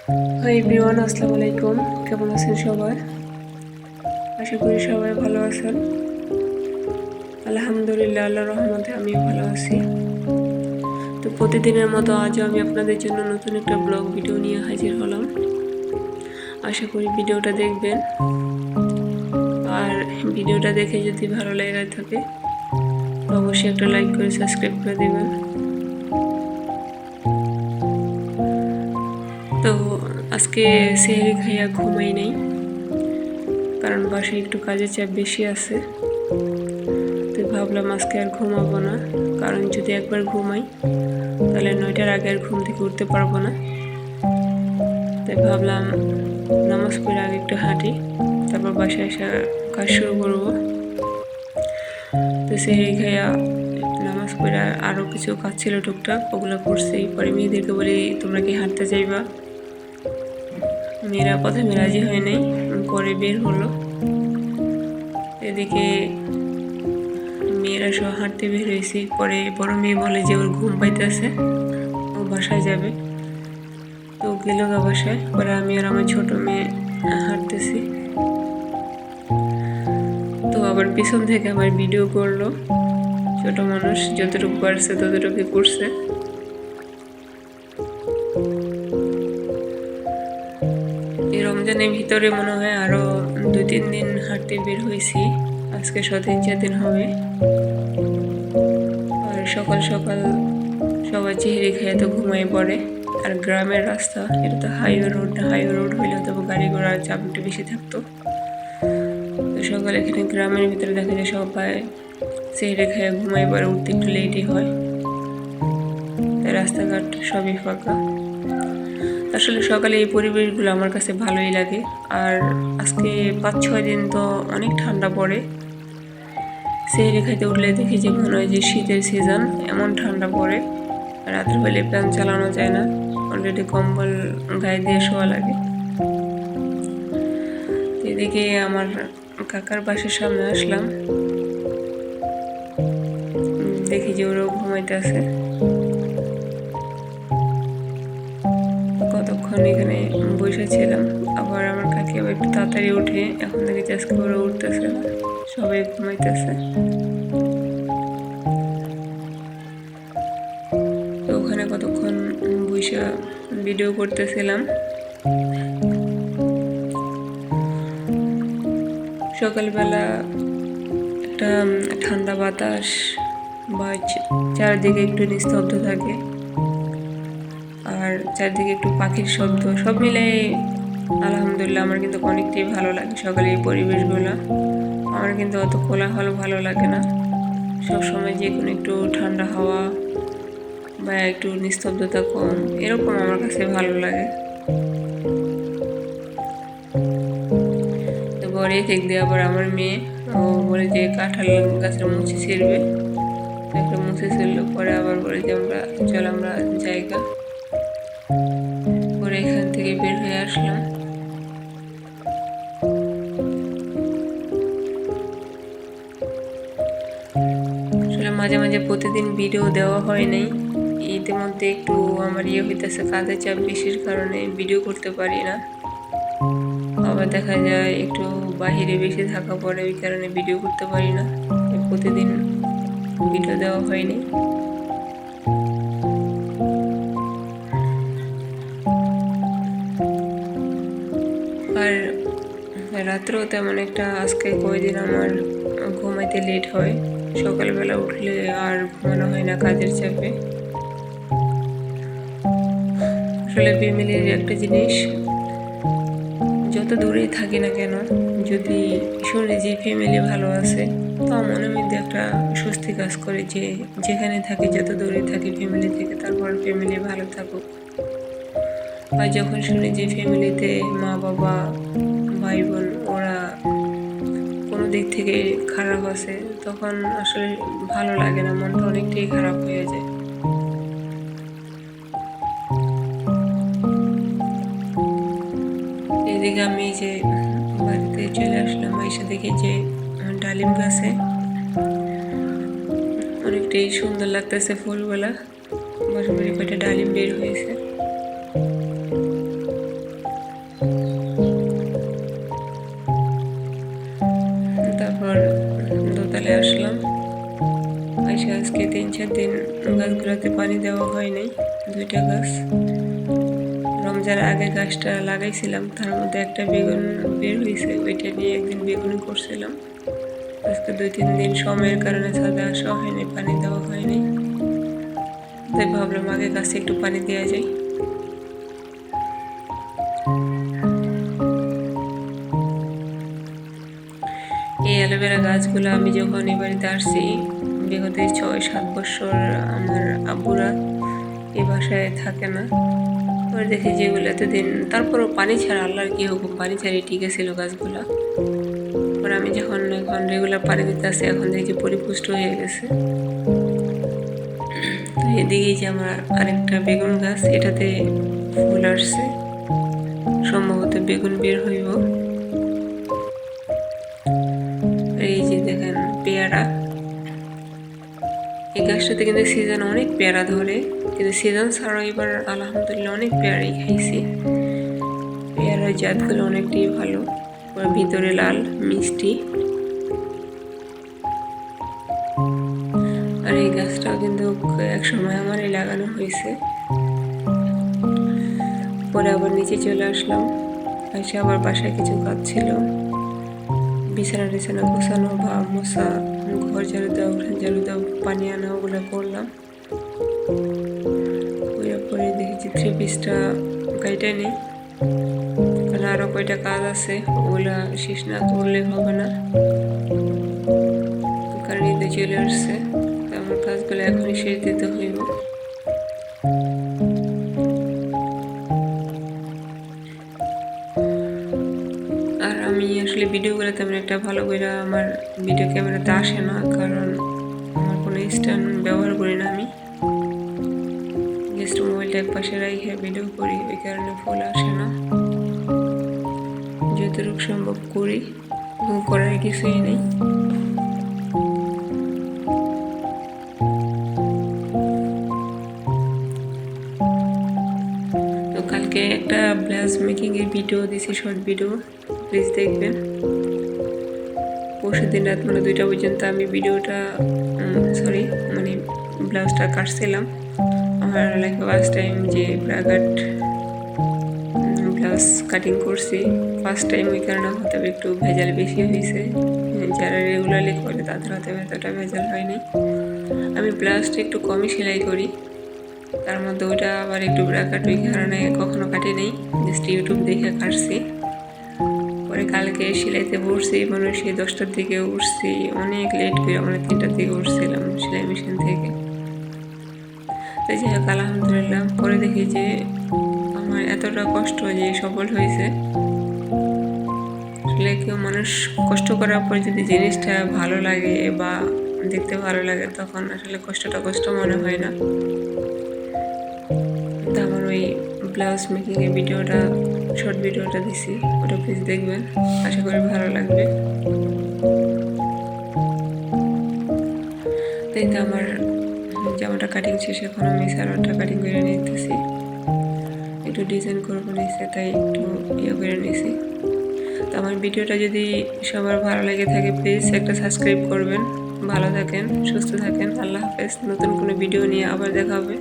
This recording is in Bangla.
হাই এভরিওয়ান, আসসালামু আলাইকুম। কেমন আছেন সবাই? আশা করি সবাই ভালো আছেন। আলহামদুলিল্লাহ, আল্লাহর রহমতে আমিও ভালো আছি। তো প্রতিদিনের মতো আজও আমি আপনাদের জন্য নতুন একটা ব্লগ ভিডিও নিয়ে হাজির হলাম। আশা করি ভিডিওটা দেখবেন, আর ভিডিওটা দেখে যদি ভালো লেগে থাকে তো অবশ্যই একটা লাইক করে সাবস্ক্রাইব করে দেবেন। তো আজকে সেহরি খাইয়া ঘুমাই নেই, কারণ বাসায় একটু কাজের চাপ বেশি আছে। তো ভাবলাম আজকে আর ঘুমাবো না, কারণ যদি একবার ঘুমাই তাহলে 9টার আগে আর ঘুম থেকে উঠতে পারবো না। তাই ভাবলাম নামাজ পড়ে আগে একটু হাঁটি, তারপর বাসায় এসে কাজ শুরু করবো। তো সেই খাইয়া নামাজ পড়ে আরও কিছু কাজ ছিল টুকটাক, ওগুলো করছি। পরে মেয়েদেরকে বলি তোমরা কি হাঁটতে যাইবা? মেয়েরা প্রথমে রাজি হয় নাই, পরে বের হলো। এদিকে মেয়েরা সব হাঁটতে বের হয়েছি। পরে বড় মেয়ে বলে যে ওর ঘুম পাইতেছে, ও বাসায় যাবে। তো গেল গা বাসায়। পরে আমি আর আমার ছোট মেয়ে হাঁটতেছি। তো আবার পিছন থেকে আমার ভিডিও করলো। ছোট মানুষ যতটুকু পারছে ততটুকু করছে। এই রমজানের ভিতরে মনে হয় আরো 2-3 দিন হাঁটতে বের হয়েছি। আজকে 3-4 দিন হবে। আর সকাল সকাল সবাই চেহারি খেয়ে তো ঘুমাই পড়ে। আর গ্রামের রাস্তা, এটা তো হাইওয়ে রোড হইলেও তো গাড়ি ঘোড়ার চাপ একটু বেশি থাকতো। তো সকালে এখানে গ্রামের ভিতরে দেখা যায় সবাই চেহারি খেয়ে ঘুমাই পড়ে, উঠতে একটু লেটই হয়। তাই রাস্তাঘাট সবই ফাঁকা। আসলে সকালে এই পরিবেশগুলো আমার কাছে ভালোই লাগে। আর আজকে 5-6 দিন তো অনেক ঠান্ডা পড়ে। সেহরি খাইতে উঠলে দেখি যে মনে হয় যে শীতের সিজন, এমন ঠান্ডা পড়ে। রাত্রেবেলা ফ্যান চালানো যায় না, অলরেডি কম্বল গায়ে দিয়ে শোয়া লাগে। এদিকে আমার কাকার বাসার সামনে আসলাম, দেখি যে ওরাও ঘুমাইতেছে। কতক্ষণ এখানে বসেছিলাম। আবার আমার কাকি আবার একটু তাড়াতাড়ি উঠে, এখন দেখি আজকে ওরা উঠতেছে না, সবাই ঘুমাইতেছে। তো ওখানে কতক্ষণ বসে ভিডিও করতেছিলাম। সকালবেলা একটা ঠান্ডা বাতাস বা চারদিকে একটু নিস্তব্ধ থাকে, আর চারদিকে একটু পাখির শব্দ, সব মিলে আলহামদুলিল্লাহ আমার কিন্তু অনেকটাই ভালো লাগে সকালে এই পরিবেশগুলো। আমার কিন্তু অত কোলাহল ভালো লাগে না। সবসময় যে কোনো একটু ঠান্ডা হাওয়া বা একটু নিস্তব্ধতা কম, এরকম আমার কাছে ভালো লাগে। তো পরে দেখ দিয়ে আবার আমার মেয়ে ও বলে যে কাঁঠাল গাছের মুচি ছিঁড়বে, একটা মুচি ছিঁড়লো। পরে আবার বলে যে আমরা জায়গা। পরে এখান থেকে বের হয়ে আসলাম। আসলে মাঝে মাঝে প্রতিদিন ভিডিও দেওয়া হয় নাই। ইতিমধ্যে একটু আমার হইতেছে, কাজের চাপ বেশির কারণে ভিডিও করতে পারি না। আবার দেখা যায় একটু বাহিরে বেশি থাকা পড়ে, ওই কারণে ভিডিও করতে পারি না। প্রতিদিন ভিডিও দেওয়া হয়নি। আর রাত্রেও তেমন একটা আজকে কয়দিন আমার ঘুমাইতে লেট হয়। সকালবেলা উঠলে আর ঘুমানো হয় না কাজের চাপে। আসলে ফ্যামিলির একটা জিনিস, যত দূরেই থাকি না কেন, যদি শুনি যে ফ্যামিলি ভালো আছে, তো মনের মধ্যে একটা স্বস্তি কাজ করে যে যেখানে থাকি, যত দূরে থাকি ফ্যামিলি থেকে, তারপর ফ্যামিলি ভালো থাকুক। আর যখন শুনি যে ফ্যামিলিতে মা বাবা ভাই বোন ওরা কোনো দিক থেকে খারাপ আছে, তখন আসলে ভালো লাগে না, মনটা অনেকটাই খারাপ হয়ে যায়। এদিকে আমি যে বাড়িতে চলে আসলাম, এসে দেখি যে ডালিম গাছে অনেকটাই সুন্দর লাগতেছে ফুলগুলা, বড় বড় কয়টা ডালিম বের হয়েছে। 3-4 দিন গাছগুলোতে পানি দেওয়া হয় নাই, 2টা গাছ। রমজানের আগে গাছটা লাগাইছিলাম, তার মধ্যে একটা বেগুন বের হয়েছে, ওইটা নিয়ে একদিন বেগুনি করছিলাম। আজকে 2-3 দিন সময়ের কারণে ছাদে আসা হয়নি, পানি দেওয়া হয়নি, তাই ভাবলাম আগে গাছে একটু পানি দেওয়া যায়। এই অ্যালোভেরা গাছগুলো আমি যখন এই বাড়িতে আসছি, বিগত 6-7 বছর আমার আব্বুরা এই বাসায় থাকে না। পরে দেখি যেগুলো এতদিন, তারপরও পানি ছাড়া, আল্লাহর কি হুকুম, পানি ছাড়িয়ে ঠিক ছিল গাছগুলা। পরে আমি যখন এখন রেগুলার পানি দিতে আসি, এখন দেখি পরিপুষ্ট হয়ে গেছে। তো এদিকেই যে আমার আরেকটা বেগুন গাছ, এটাতে ফুল আসছে, সম্ভবত বেগুন বের হইব। এই যে দেখেন পেয়ারা, এই গাছটাতে কিন্তু সিজন অনেক পেয়ারা ধরে, কিন্তু সিজন ছাড়াও এবার আলহামদুলিল্লাহ অনেক পেয়ারাই খাইছি। পেয়ারার জাতগুলো অনেকটাই ভালো, ভিতরে লাল মিষ্টি। আর এই গাছটাও কিন্তু এক সময় আমারই লাগানো হয়েছে। পরে আবার নিচে চলে আসলাম, এসে আবার বাসায় কিছু কাজ ছিল, বিছানা টিছানা গোছানো বা মশা, ঘর ঝাড়ু দেওয়া, উঠান ঝাড়ু দেওয়া, পানি আনা, ওগুলো করলাম। পরে দেখেছি 3 পিসটা কাইটে নেই, কারণ আরও কয়টা কাজ আছে, ওগুলা শেষ না করলে হবে না, কারণ ঈদে চলে আসছে। তো আমার কাজগুলো এখনই শেষ দিতে হইব। আর আমি আসলে ভিডিওগুলো তেমন একটা ভালো করে আমার ভিডিও ক্যামেরাতে আসে না, কারণ আমার কোনো স্ট্যান্ড ব্যবহার করি না, আমি জাস্ট মোবাইলটা এক পাশে রেখে ভিডিও করি, ওই কারণে ফুল আসে না। যতটুকু সম্ভব করি, করার কিছুই নেই। তো কালকে একটা ব্লাউজ মেকিং এর ভিডিও দিছি, শর্ট ভিডিও, প্লিজ দেখবেন। পরশুদিন রাত 2টা পর্যন্ত আমি ভিডিওটা মানে ব্লাউজটা কাটছিলাম। আমার লাইফে ফার্স্ট টাইম যে ব্রাগাট ব্লাউজ কাটিং করছি, ফার্স্ট টাইম, ওই কারণে হয়তো একটু ভেজাল বেশি হয়েছে। যারা রেগুলারলি করে তাদের হয়তো এতটা ভেজাল হয়নি। আমি ব্লাউজটা একটু কমই সেলাই করি, তার মধ্যে ওইটা আবার একটু ব্রাগাট, ওই কারণে কখনো কাটি নেই, জাস্ট ইউটিউব দেখে কাটছি। পরে কালকে সেলাইতে বসছি, মানে সেই 10টার দিকে উঠছি, অনেক লেট করে, মানে 3টার দিকে উঠছিলাম সেলাই মেশিন থেকে। তো যাই হোক আলহামদুলিল্লাহ, পরে দেখি যে আমার এতটা কষ্ট যে সফল হয়েছে। আসলে কেউ মানুষ কষ্ট করার পর যদি জিনিসটা ভালো লাগে বা দেখতে ভালো লাগে, তখন আসলে কষ্টটা কষ্ট মনে হয় না। তো আমার ওই ব্লাউজ মেকিংয়ের ভিডিওটা, শর্ট ভিডিওটা দিছি, ওটা প্লিজ দেখবেন, আশা করি ভালো লাগবে। তাই তো আমার জামাটা কাটিং শেষ, এখন আমি সালোয়ারটা কাটিং করে নিতেছি, একটু ডিজাইন করবো নিয়েছে, তাই একটু করে নিয়েছি। তো আমার ভিডিওটা যদি সবার ভালো লেগে থাকে, প্লিজ একটা সাবস্ক্রাইব করবেন। ভালো থাকেন, সুস্থ থাকেন, আল্লাহ হাফেজ। নতুন কোনো ভিডিও নিয়ে আবার দেখা হবে।